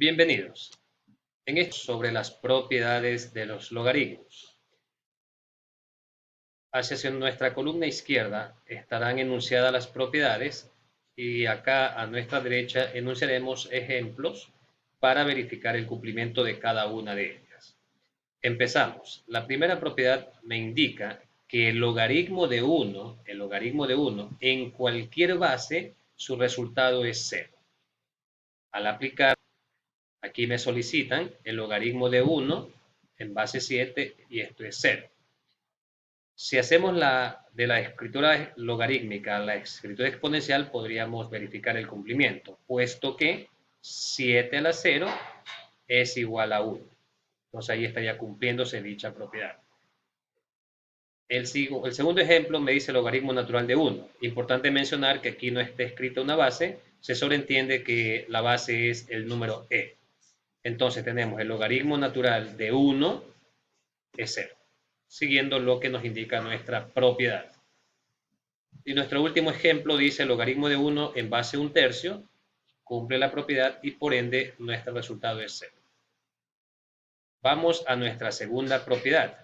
Bienvenidos. En esto sobre las propiedades de los logaritmos. Hacia nuestra columna izquierda estarán enunciadas las propiedades y acá a nuestra derecha enunciaremos ejemplos para verificar el cumplimiento de cada una de ellas. Empezamos. La primera propiedad me indica que el logaritmo de 1, en cualquier base, su resultado es 0. Al aplicar, aquí me solicitan el logaritmo de 1 en base 7 y esto es 0. Si hacemos de la escritura logarítmica a la escritura exponencial, podríamos verificar el cumplimiento, puesto que 7 a la 0 es igual a 1. Entonces ahí estaría cumpliéndose dicha propiedad. El segundo ejemplo me dice logaritmo natural de 1. Importante mencionar que aquí no está escrita una base, se sobreentiende que la base es el número e. Entonces tenemos el logaritmo natural de 1 es 0, siguiendo lo que nos indica nuestra propiedad. Y nuestro último ejemplo dice logaritmo de 1 en base a 1/3, cumple la propiedad y por ende nuestro resultado es 0. Vamos a nuestra segunda propiedad,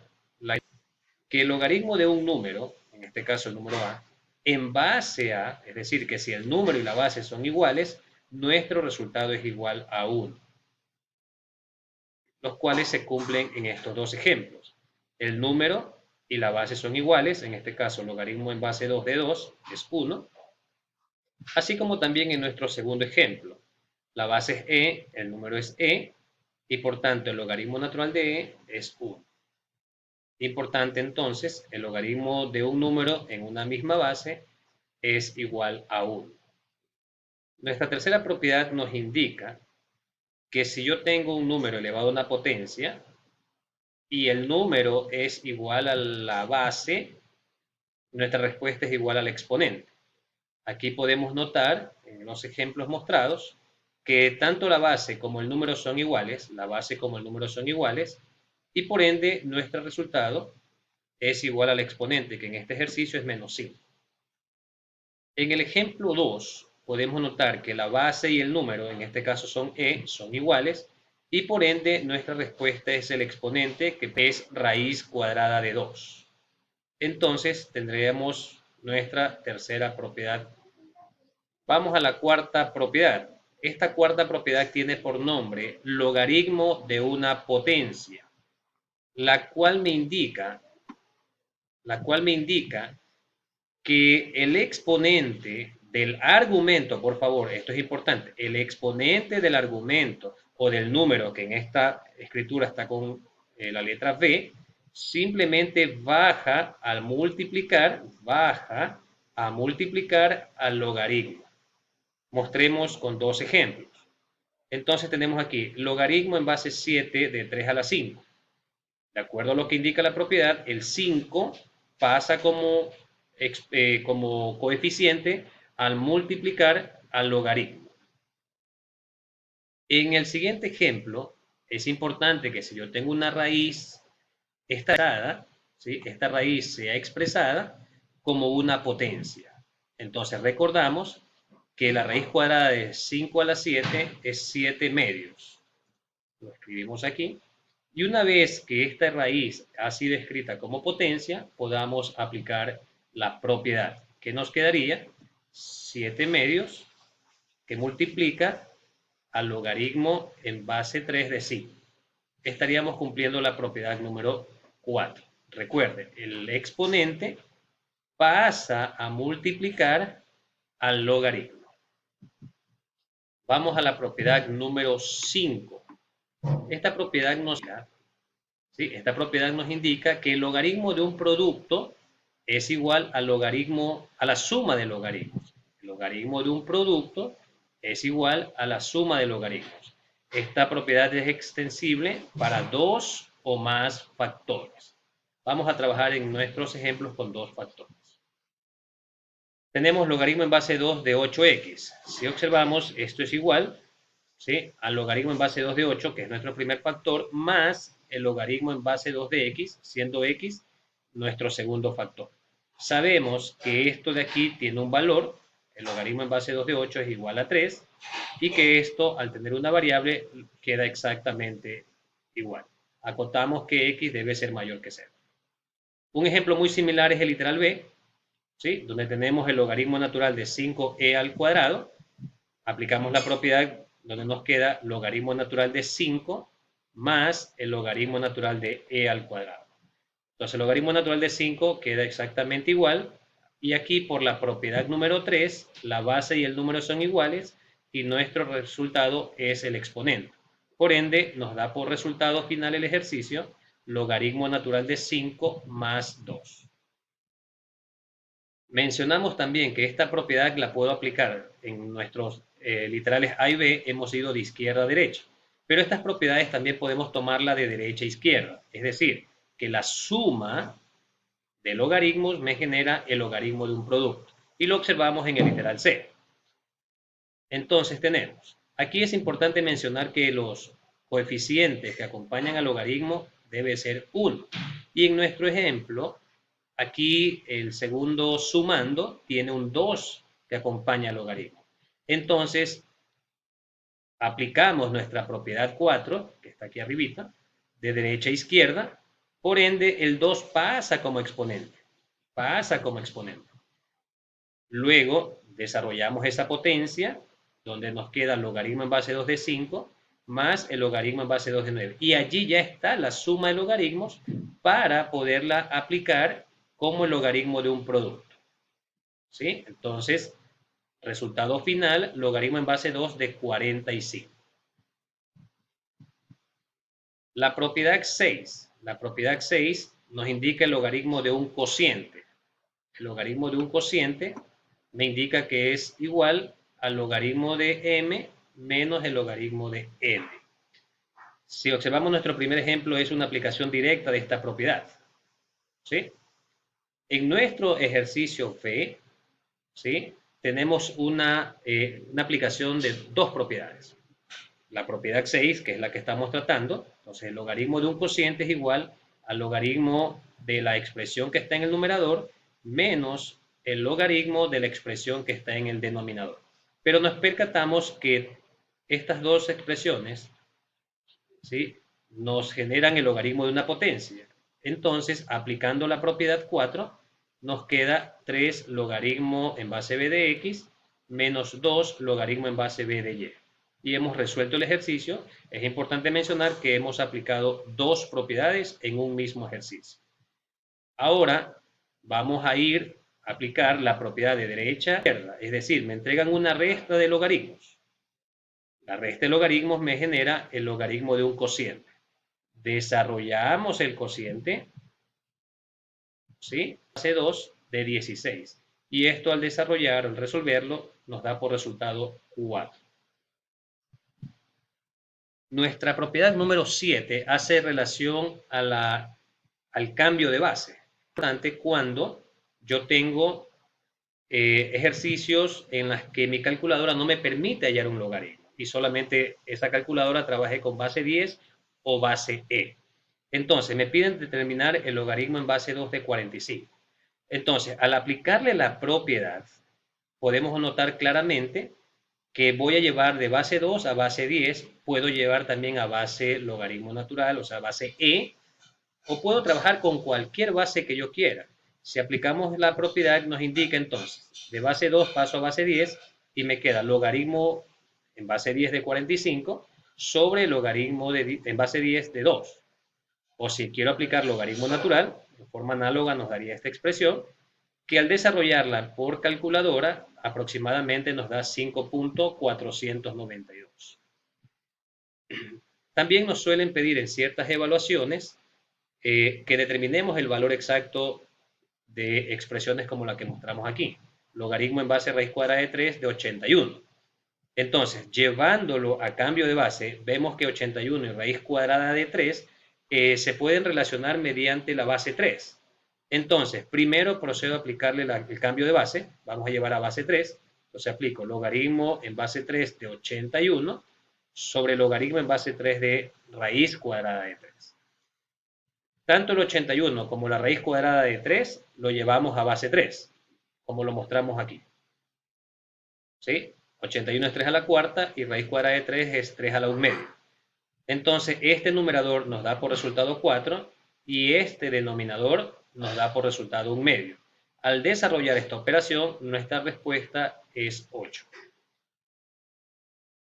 que el logaritmo de un número, en este caso el número a, en base a, es decir, que si el número y la base son iguales, nuestro resultado es igual a 1, los cuales se cumplen en estos dos ejemplos. El número y la base son iguales, en este caso logaritmo en base 2 de 2 es 1, así como también en nuestro segundo ejemplo. La base es e, el número es e, y por tanto el logaritmo natural de e es 1. Importante entonces, el logaritmo de un número en una misma base es igual a 1. Nuestra tercera propiedad nos indica que si yo tengo un número elevado a una potencia y el número es igual a la base, nuestra respuesta es igual al exponente. Aquí podemos notar en los ejemplos mostrados que tanto la base como el número son iguales, y por ende nuestro resultado es igual al exponente, que en este ejercicio es menos 5. En el ejemplo 2 podemos notar que la base y el número, en este caso son iguales, y por ende nuestra respuesta es el exponente, que es raíz cuadrada de 2. Entonces tendríamos nuestra tercera propiedad. Vamos a la cuarta propiedad. Esta cuarta propiedad tiene por nombre logaritmo de una potencia, la cual me indica que el exponente del argumento, por favor, esto es importante, el exponente del argumento o del número, que en esta escritura está con la letra b, simplemente baja a multiplicar al logaritmo. Mostremos con dos ejemplos. Entonces tenemos aquí logaritmo en base 7 de 3 a la 5. De acuerdo a lo que indica la propiedad, el 5 pasa como coeficiente al multiplicar al logaritmo. En el siguiente ejemplo, es importante que si yo tengo una raíz, esta raíz sea expresada como una potencia. Entonces recordamos que la raíz cuadrada de 5 a la 7 es 7 medios. Lo escribimos aquí. Y una vez que esta raíz ha sido escrita como potencia, podamos aplicar la propiedad, que nos quedaría 7 medios que multiplica al logaritmo en base 3 de 5. Estaríamos cumpliendo la propiedad número 4. Recuerden, el exponente pasa a multiplicar al logaritmo. Vamos a la propiedad número 5. Esta propiedad nos indica que el logaritmo de un producto es igual a la suma de logaritmos. El logaritmo de un producto es igual a la suma de logaritmos. Esta propiedad es extensible para dos o más factores. Vamos a trabajar en nuestros ejemplos con dos factores. Tenemos logaritmo en base 2 de 8x. Si observamos, esto es igual, ¿sí?, al logaritmo en base 2 de 8, que es nuestro primer factor, más el logaritmo en base 2 de x, siendo x nuestro segundo factor. Sabemos que esto de aquí tiene un valor, el logaritmo en base 2 de 8 es igual a 3 y que esto, al tener una variable, queda exactamente igual. Acotamos que x debe ser mayor que 0. Un ejemplo muy similar es el literal b, ¿sí? Donde tenemos el logaritmo natural de 5e al cuadrado. Aplicamos la propiedad donde nos queda logaritmo natural de 5 más el logaritmo natural de e al cuadrado. Entonces el logaritmo natural de 5 queda exactamente igual y aquí por la propiedad número 3 la base y el número son iguales y nuestro resultado es el exponente. Por ende nos da por resultado final el ejercicio logaritmo natural de 5 más 2. Mencionamos también que esta propiedad la puedo aplicar en nuestros literales A y B, hemos ido de izquierda a derecha, pero estas propiedades también podemos tomarla de derecha a izquierda, es decir, que la suma de logaritmos me genera el logaritmo de un producto, y lo observamos en el literal C. Entonces tenemos, aquí es importante mencionar que los coeficientes que acompañan al logaritmo debe ser 1, y en nuestro ejemplo, aquí el segundo sumando tiene un 2 que acompaña al logaritmo. Entonces, aplicamos nuestra propiedad 4, que está aquí arribita, de derecha a izquierda, por ende el 2 pasa como exponente, Luego desarrollamos esa potencia, donde nos queda el logaritmo en base 2 de 5, más el logaritmo en base 2 de 9. Y allí ya está la suma de logaritmos para poderla aplicar como el logaritmo de un producto. ¿Sí? Entonces, resultado final, logaritmo en base 2 de 45. La propiedad 6. La propiedad 6 nos indica el logaritmo de un cociente. El logaritmo de un cociente me indica que es igual al logaritmo de m menos el logaritmo de n. Si observamos nuestro primer ejemplo, es una aplicación directa de esta propiedad. ¿Sí? En nuestro ejercicio B, ¿sí? Tenemos una aplicación de dos propiedades. La propiedad 6, que es la que estamos tratando, entonces el logaritmo de un cociente es igual al logaritmo de la expresión que está en el numerador menos el logaritmo de la expresión que está en el denominador. Pero nos percatamos que estas dos expresiones, ¿sí?, nos generan el logaritmo de una potencia. Entonces, aplicando la propiedad 4, nos queda 3 logaritmo en base b de x menos 2 logaritmo en base b de y. Y hemos resuelto el ejercicio. Es importante mencionar que hemos aplicado dos propiedades en un mismo ejercicio. Ahora vamos a ir a aplicar la propiedad de derecha a izquierda, es decir, me entregan una resta de logaritmos. La resta de logaritmos me genera el logaritmo de un cociente. Desarrollamos el cociente, ¿sí? Base 2 de 16. Y esto al desarrollar, al resolverlo, nos da por resultado 4. Nuestra propiedad número 7 hace relación al cambio de base. Importante cuando yo tengo ejercicios en los que mi calculadora no me permite hallar un logaritmo y solamente esa calculadora trabaje con base 10 o base E. Entonces me piden determinar el logaritmo en base 2 de 45. Entonces, al aplicarle la propiedad, podemos notar claramente que voy a llevar de base 2 a base 10, puedo llevar también a base logaritmo natural, o sea, base E, o puedo trabajar con cualquier base que yo quiera. Si aplicamos la propiedad, nos indica entonces, de base 2 paso a base 10 y me queda logaritmo en base 10 de 45 sobre logaritmo en base 10 de 2. O si quiero aplicar logaritmo natural, de forma análoga nos daría esta expresión, que al desarrollarla por calculadora aproximadamente nos da 5.492. También nos suelen pedir en ciertas evaluaciones que determinemos el valor exacto de expresiones como la que mostramos aquí. Logaritmo en base raíz cuadrada de 3 de 81. Entonces, llevándolo a cambio de base, vemos que 81 y raíz cuadrada de 3 se pueden relacionar mediante la base 3. Entonces, primero procedo a aplicarle el cambio de base. Vamos a llevar a base 3. Entonces aplico logaritmo en base 3 de 81 sobre logaritmo en base 3 de raíz cuadrada de 3. Tanto el 81 como la raíz cuadrada de 3 lo llevamos a base 3, como lo mostramos aquí. ¿sí? 81 es 3 a la cuarta y raíz cuadrada de 3 es 3 a la 1 medio. Entonces, este numerador nos da por resultado 4 y este denominador nos da por resultado 1 medio. Al desarrollar esta operación, nuestra respuesta es 8.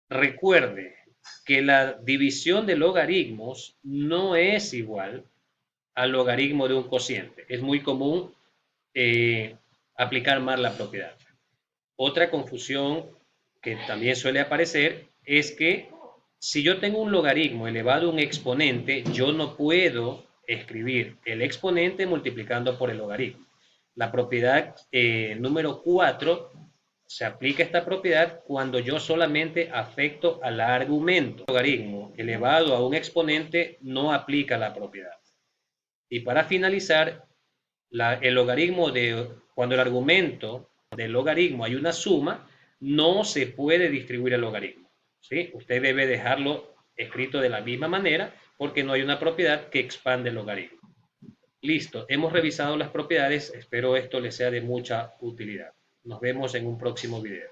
Recuerde que la división de logaritmos no es igual al logaritmo de un cociente. Es muy común aplicar mal la propiedad. Otra confusión que también suele aparecer es que si yo tengo un logaritmo elevado a un exponente, yo no puedo escribir el exponente multiplicando por el logaritmo. La propiedad número 4 se aplica esta propiedad cuando yo solamente afecto al argumento. El logaritmo elevado a un exponente no aplica la propiedad. Y para finalizar, el logaritmo cuando el argumento del logaritmo hay una suma, no se puede distribuir el logaritmo. ¿Sí? Usted debe dejarlo escrito de la misma manera porque no hay una propiedad que expande el logaritmo. Listo, hemos revisado las propiedades, espero esto les sea de mucha utilidad. Nos vemos en un próximo video.